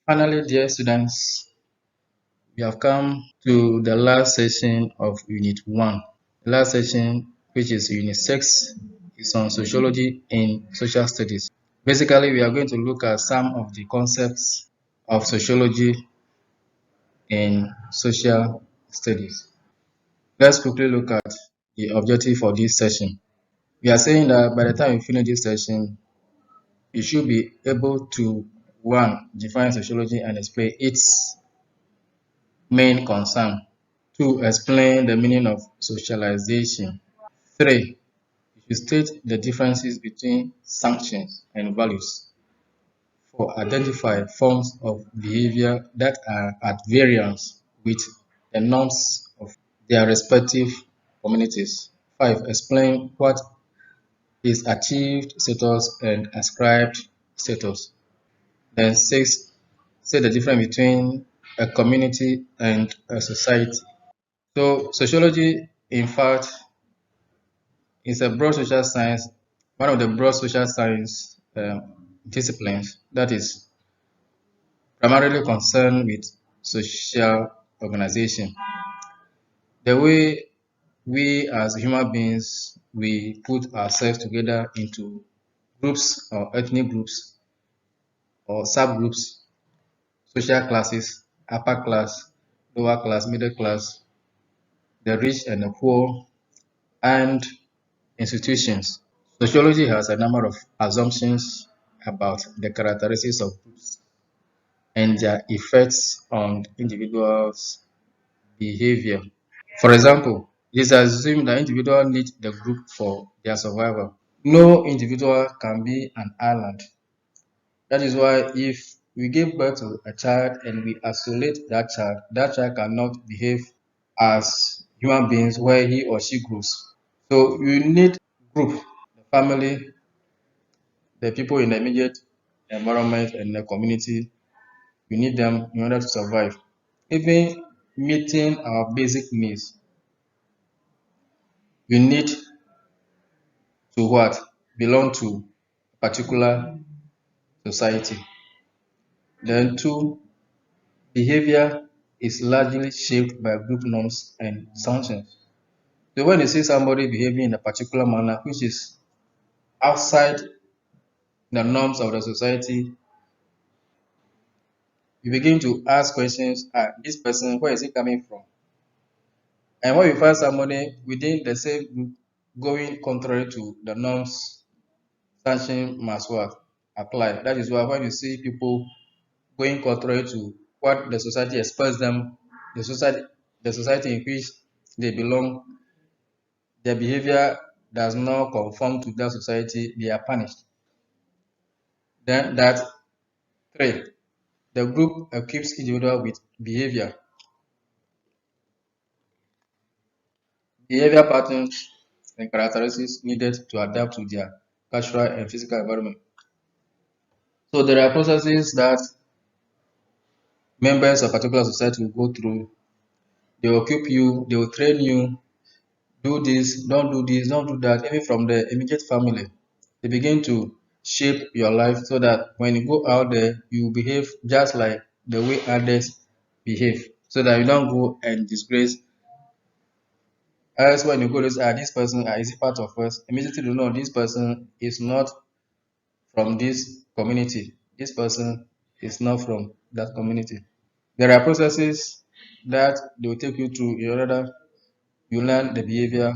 Finally, dear students, we have come to the last session of Unit 1. The last session, which is Unit 6, is on Sociology in Social Studies. Basically, we are going to look at some of the concepts of sociology in social studies. Let's quickly look at the objective for this session. We are saying that by the time you finish this session, you should be able to 1. Define sociology and explain its main concern. 2. Explain the meaning of socialization. 3. You should state the differences between sanctions and values. 4. Identify forms of behavior that are at variance with the norms of their respective communities. 5. Explain what is achieved status and ascribed status. Then 6. Say the difference between a community and a society. So sociology, in fact, is a broad social science, one of the broad social science disciplines that is primarily concerned with social organization. The way we as human beings, we put ourselves together into groups or ethnic groups or subgroups, social classes, upper class, lower class, middle class, the rich and the poor, and institutions. Sociology has a number of assumptions about the characteristics of groups and their effects on individuals' behavior. For example, it is assumed that individuals need the group for their survival. No individual can be an island. That is why if we give birth to a child and we isolate that child cannot behave as human beings where he or she grows. So you need group, the family, the people in the immediate environment and the community. You need them in order to survive. Even meeting our basic needs, we need to what? Belong to a particular society. Then two, behavior is largely shaped by group norms and sanctions. So when you see somebody behaving in a particular manner which is outside the norms of the society, you begin to ask questions, this person, where is he coming from? And when you find somebody within the same group going contrary to the norms, sanction must what? Apply. That is why when you see people going contrary to what the society expects them, the society in which they belong, their behavior does not conform to that society, they are punished. Then that 3, the group equips individual with behavior patterns and characteristics needed to adapt to their cultural and physical environment. So there are processes that members of a particular society will go through. They will equip you, they will train you, do this, don't do that, even from the immediate family. They begin to shape your life so that when you go out there, you behave just like the way others behave, so that you don't go and disgrace. Else, when you go this person is part of us, immediately you know this person is not from this community. This person is not from that community. There are processes that they will take you through in order that you learn the behavior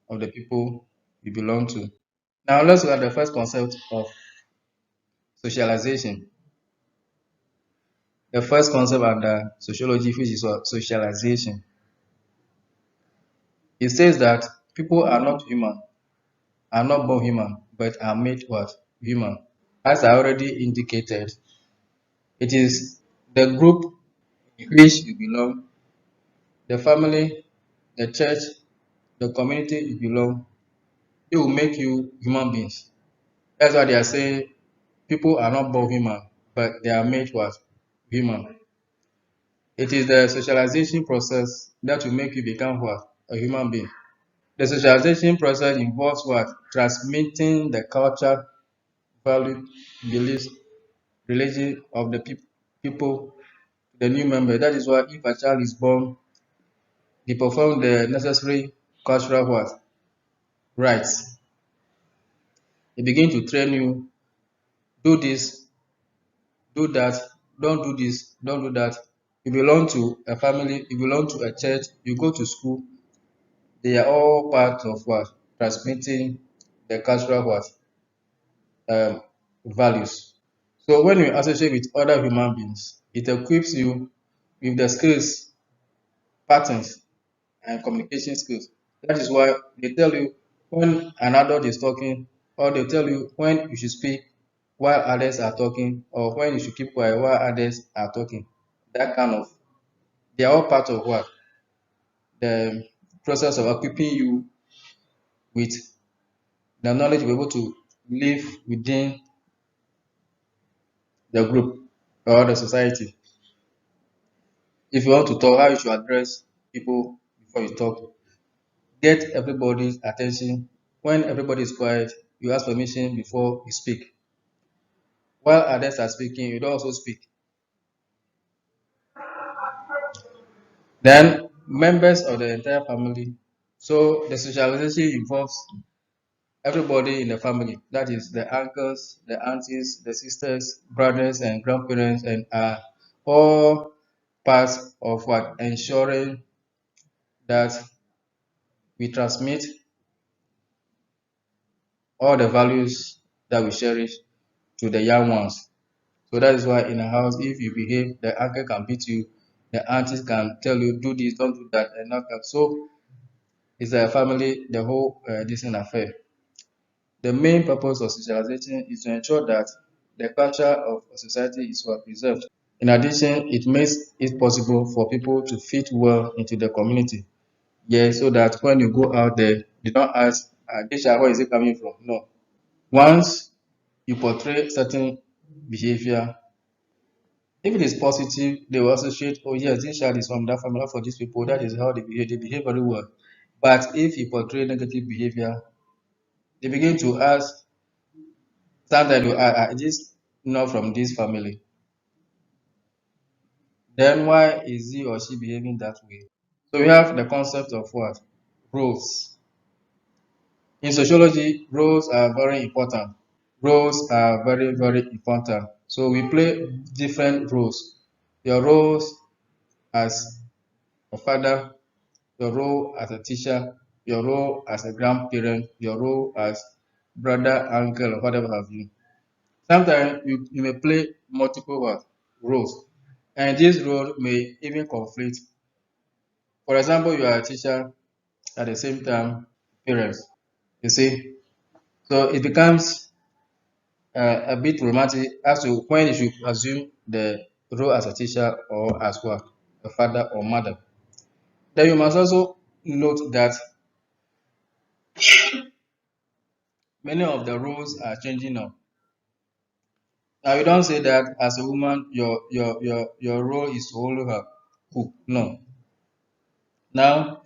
of the people you belong to. Now let's look at the first concept of socialization. The first concept under sociology, which is what? Socialization. It says that people are not human, are not born human, but are made what? Human. As I already indicated, it is the group in which you belong, the family, the church, the community you belong, it will make you human beings. That's why they are saying people are not born human, but they are made what? Human. It is the socialization process that will make you become what? A human being. The socialization process involves what? Transmitting the culture, value, beliefs, religion of the people. people, the new member. That is why if a child is born, they perform the necessary cultural what? Rites. They begin to train you, do this, do that, don't do this, don't do that. You belong to a family, you belong to a church, you go to school, they are all part of what? Transmitting the cultural what? Um, Values. So when you associate with other human beings, it equips you with the skills, patterns, and communication skills. That is why they tell you when an adult is talking, or they tell you when you should speak while others are talking, or when you should keep quiet while others are talking. That kind of, they are all part of what? The process of equipping you with the knowledge to be able to live within the group or the society. If you want to talk, how you should address people before you talk. Get everybody's attention. When everybody is quiet, you ask permission before you speak. While others are speaking, you don't also speak. Then members of the entire family. So the socialization involves everybody in the family. That is the uncles, the aunties, the sisters, brothers, and grandparents, and are all parts of what ensuring that we transmit all the values that we cherish to the young ones. So that is why in a house, if you behave, the uncle can beat you, the aunties can tell you do this, don't do that, and not that. So it's a family, the whole decent affair. The main purpose of socialization is to ensure that the culture of a society is well preserved. In addition, it makes it possible for people to fit well into the community. Yeah, so that when you go out there, they don't ask, this child, where is it coming from? No. Once you portray certain behavior, if it is positive, they will associate, oh yes, this child is from that family, for these people, that is how they behave very well. But if you portray negative behavior, they begin to ask, sometimes you are this not from this family? Then why is he or she behaving that way? So we have the concept of what? Roles. In sociology, roles are very important. Roles are very, very important. So we play different roles. Your roles as a father, your role as a teacher, your role as a grandparent, your role as brother, uncle, or whatever have you. Sometimes you may play multiple what? Roles, and this role may even conflict. For example, you are a teacher at the same time parents. You see, so it becomes a bit romantic as to when you should assume the role as a teacher or as what? A father or mother. Then you must also note that many of the roles are changing now. Now you don't say that as a woman your role is to hold her cook. No. Now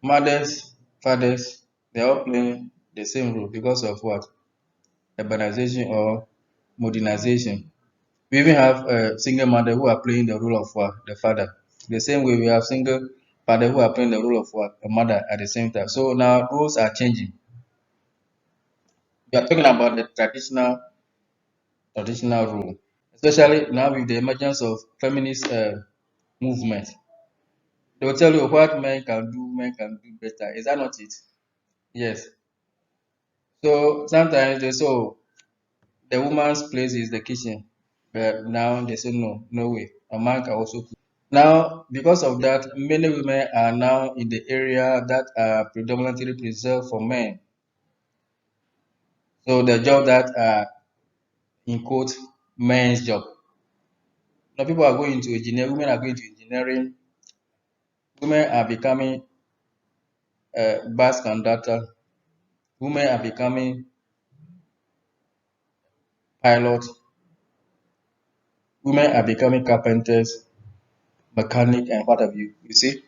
mothers, fathers, they're all playing the same role because of what? Urbanization or modernization. We even have a single mother who are playing the role of what? The father. The same way we have single father who are playing the role of what? A mother at the same time. So now roles are changing. We are talking about the traditional role, especially now with the emergence of feminist movement. They will tell you what men can do better. Is that not it? Yes. So sometimes they say, oh, the woman's place is the kitchen. But now they say, no, no way. A man can also cook. Now, because of that, many women are now in the area that are predominantly preserved for men. So the job that are in quote men's job. Now people are going to engineering, women are going to engineering, women are becoming bus conductor, women are becoming pilot, women are becoming carpenters, mechanic, and what have you. You see?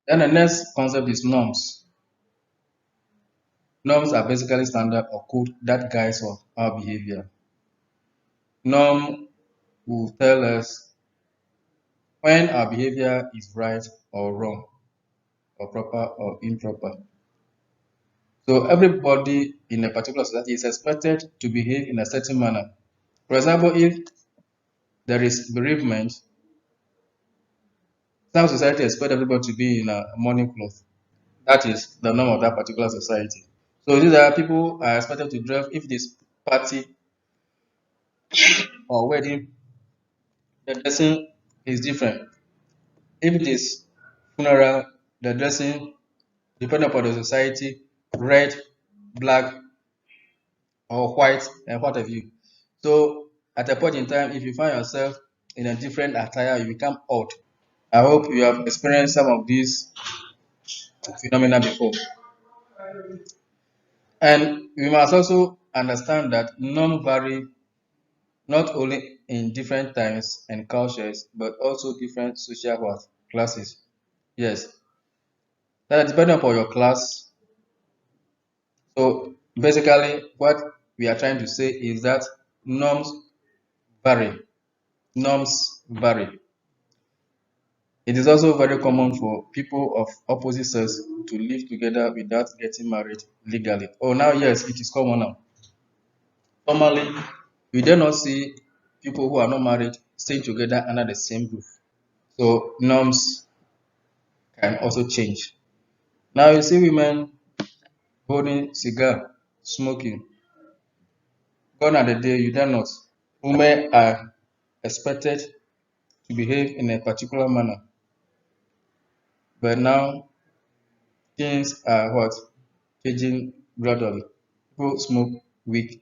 Then the next concept is norms. Norms are basically standard or code that guides our behavior. Norm will tell us when our behavior is right or wrong, or proper or improper. So everybody in a particular society is expected to behave in a certain manner. For example, if there is bereavement, some society expect everybody to be in a mourning cloth. That is the norm of that particular society. So these are people are expected to dress if this party or wedding, the dressing is different. If it is funeral, the dressing depending upon the society, red, black, or white, and what have you. So at a point in time, if you find yourself in a different attire, you become odd. I hope you have experienced some of these phenomena before. And we must also understand that norms vary not only in different times and cultures, but also different social classes. Yes, that depending upon your class. So basically, what we are trying to say is that norms vary. Norms vary. It is also very common for people of opposite sex to live together without getting married legally. Oh, now yes, it is common now. Formerly, we did not see people who are not married staying together under the same roof. So norms can also change. Now you see women holding cigar, smoking. Gone are the day you dare not. Women are expected to behave in a particular manner, but now things are what changing gradually. People smoke weed,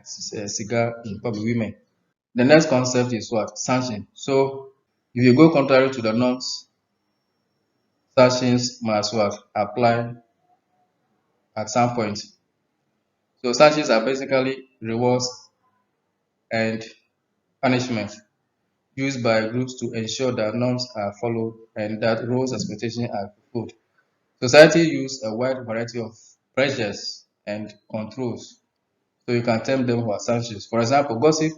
cigar in public. Women. The next concept is what sanction. So if you go contrary to the norms, sanctions must what apply at some point. So sanctions are basically rewards and punishments used by groups to ensure that norms are followed and that rules and expectations are fulfilled. Society use a wide variety of pressures and controls, so you can term them as sanctions. For example, gossip,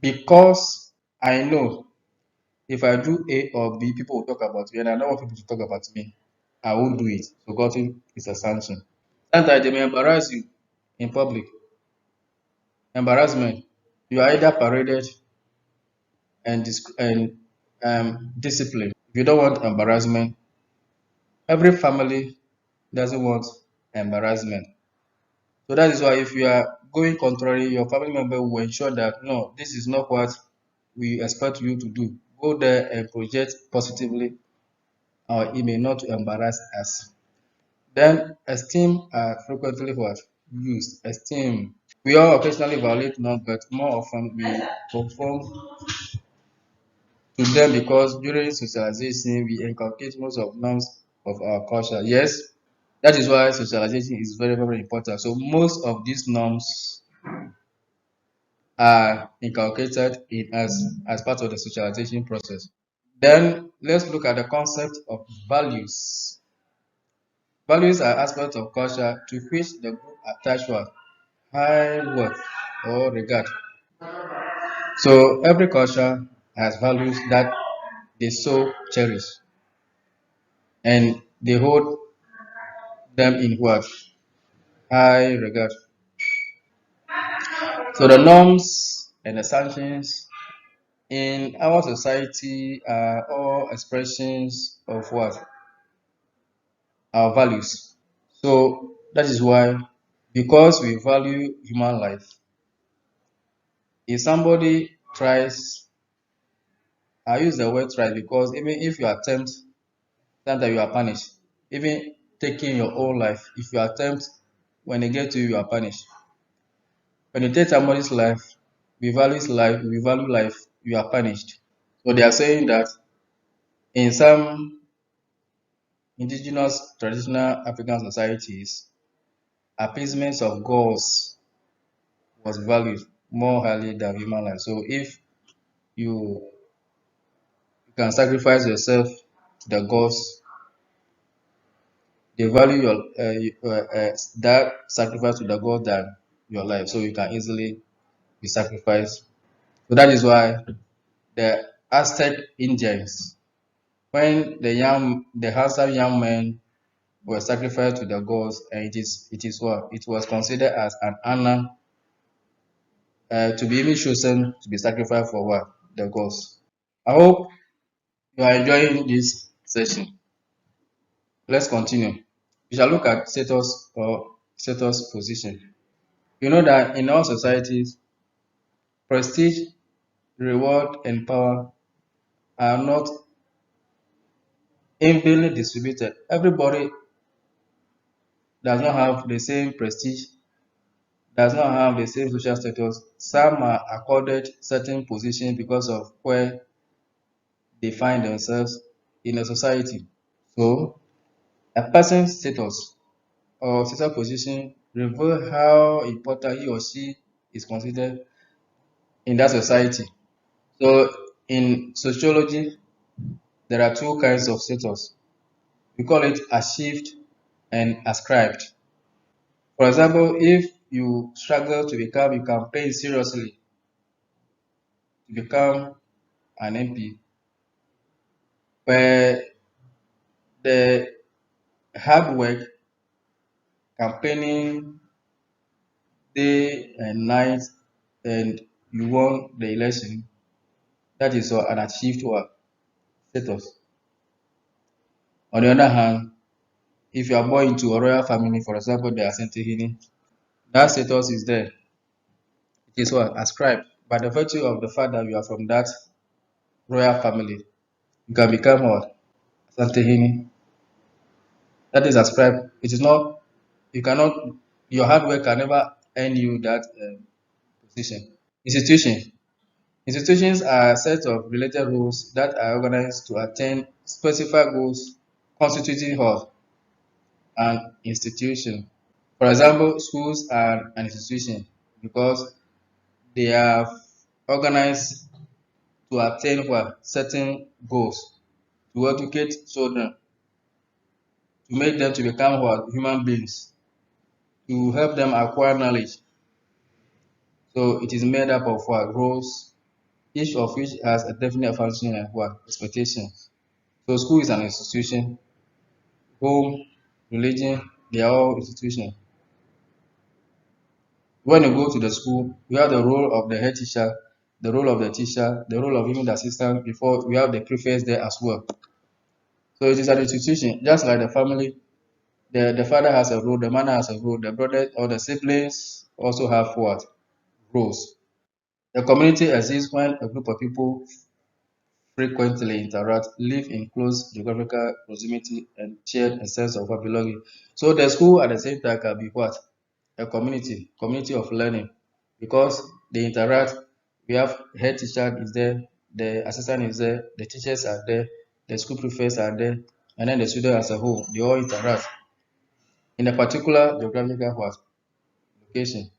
because I know if I do A or B, people will talk about me, and I don't want people to talk about me. I won't do it. So gossip is a sanction. Sometimes they may embarrass you in public. Embarrassment. You are either paraded and disciplined. If you don't want embarrassment, every family doesn't want embarrassment. So that is why if you are going contrary, your family member will ensure that no, this is not what we expect you to do. Go there and project positively our email, not to embarrass us. Then esteem are frequently what used. Esteem. We all occasionally violate norms, but more often we conform to them because during socialization we inculcate most of norms of our culture. Yes, that is why socialization is very, very important. So most of these norms are inculcated in us as part of the socialization process. Then let's look at the concept of values. Values are aspects of culture to which the group attach what high worth or regard. So every culture has values that they so cherish and they hold them in what high regard. So the norms and the sanctions in our society are all expressions of what our values. So that is why, because we value human life, if somebody tries, I use the word try because even if you attempt, that you are punished. Even taking your own life, if you attempt, when they get to you, you are punished. When you take somebody's life, we value life, you are punished. So they are saying that in some indigenous traditional African societies, appeasement of gods was valued more highly than human life. So if you, you can sacrifice yourself to the gods, they value that sacrifice to the god than your life. So you can easily be sacrificed. So that is why the Aztec Indians, when the handsome young men were sacrificed to the gods, and it is what it was considered as an honor to be even chosen to be sacrificed for what the gods. I hope you are enjoying this session. Let's continue. We shall look at status or status position. You know that in all societies, prestige, reward, and power are not evenly distributed. Everybody does not have the same prestige, does not have the same social status. Some are accorded certain positions because of where they find themselves in a society. So, a person's status or social position reveal how important he or she is considered in that society. So, in sociology, there are two kinds of status. We call it achieved and ascribed. For example, if you struggle to become, you campaign seriously to become an MP, where the hard work, campaigning day and night, and you won the election, that is an achieved status. On the other hand, if you are born into a royal family, for example, the Asantehene, that status is there. It is ascribed by the virtue of the fact that you are from that royal family. You can become what? Asantehene. That is ascribed. It is not, you cannot, your hard work can never earn you that position. Institution. Institutions are a set of related rules that are organized to attain specified goals constituting what? An institution. For example, schools are an institution because they are organized to attain what? Certain goals. To educate children, to make them to become what? Human beings, to help them acquire knowledge. So it is made up of what? Roles, each of which has a definite function and what? Expectations. So school is an institution, home, religion, they are all institutions. When you go to the school, we have the role of the head teacher, the role of the teacher, the role of even the assistant before we have the prefects there as well. So it is an institution, just like the family. The father has a role, the mother has a role, the brother or the siblings also have what? Roles. The community exists when a group of people frequently interact, live in close geographical proximity, and share a sense of belonging. So the school at the same time can be what? A community of learning, because they interact. We have head teacher is there, the assistant is there, the teachers are there, the school prefects are there, and then the student as a whole, they all interact in a particular geographical location.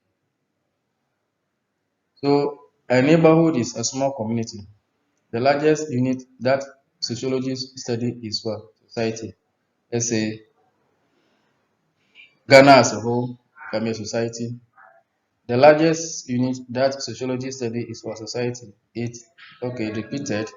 So a neighborhood is a small community. The largest unit that sociologists study is what? Society. Let's say Ghana as a whole can be a society. The largest unit that sociologists study is for society. Okay, repeated.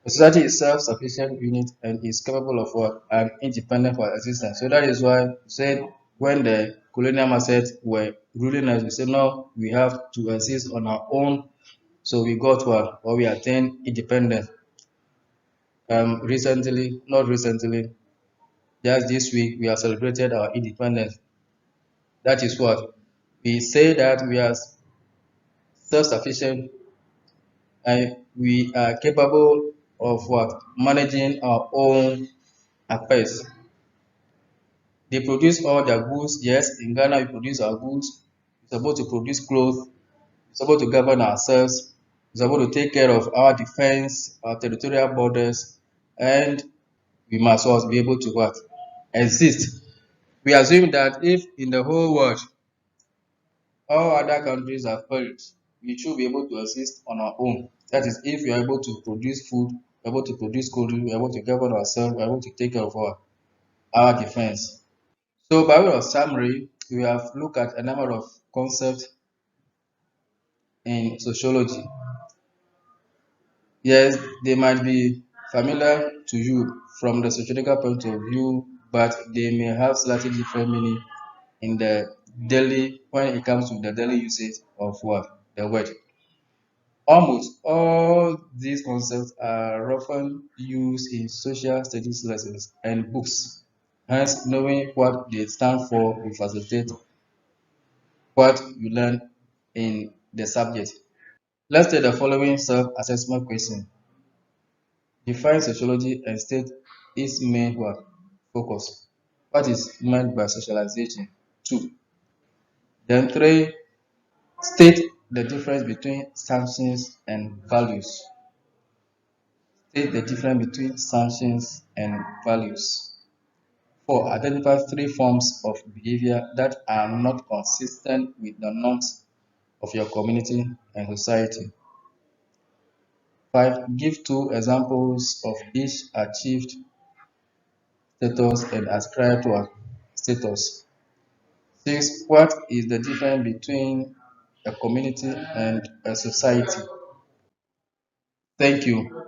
A society is self-sufficient unit and is capable of what? And independent for existence. So that is why we said when the colonial masters were ruling us, we said no, we have to exist on our own. So we got what? Or we attained independence. Not recently, just this week, we have celebrated our independence. That is what we say, that we are self-sufficient and we are capable of what? Managing our own affairs. They produce all their goods. Yes, in Ghana we produce our goods. We're supposed to produce clothes. We're supposed to govern ourselves. We're supposed to take care of our defense, our territorial borders, and we must also be able to what? Exist. We assume that if in the whole world all other countries have failed, we should be able to exist on our own. That is, if we are able to produce food, we're able to produce clothing, we're able to govern ourselves, we're able to take care of our defense. So by way of summary, we have looked at a number of concepts in sociology. Yes, they might be familiar to you from the sociological point of view, but they may have slightly different meaning in the daily when it comes to the daily usage of what the word. Almost all these concepts are often used in social studies lessons and books. Hence, knowing what they stand for will facilitate what you learn in the subject. Let's take the following self-assessment question. Define sociology and state its main what? Focus. What is meant by socialization? 2. Then 3. State the difference between sanctions and values. State the difference between sanctions and values. 4. Identify three forms of behavior that are not consistent with the norms of your community and society. 5. Give two examples of each achieved status and ascribed to a status. 6. What is the difference between a community and a society? Thank you.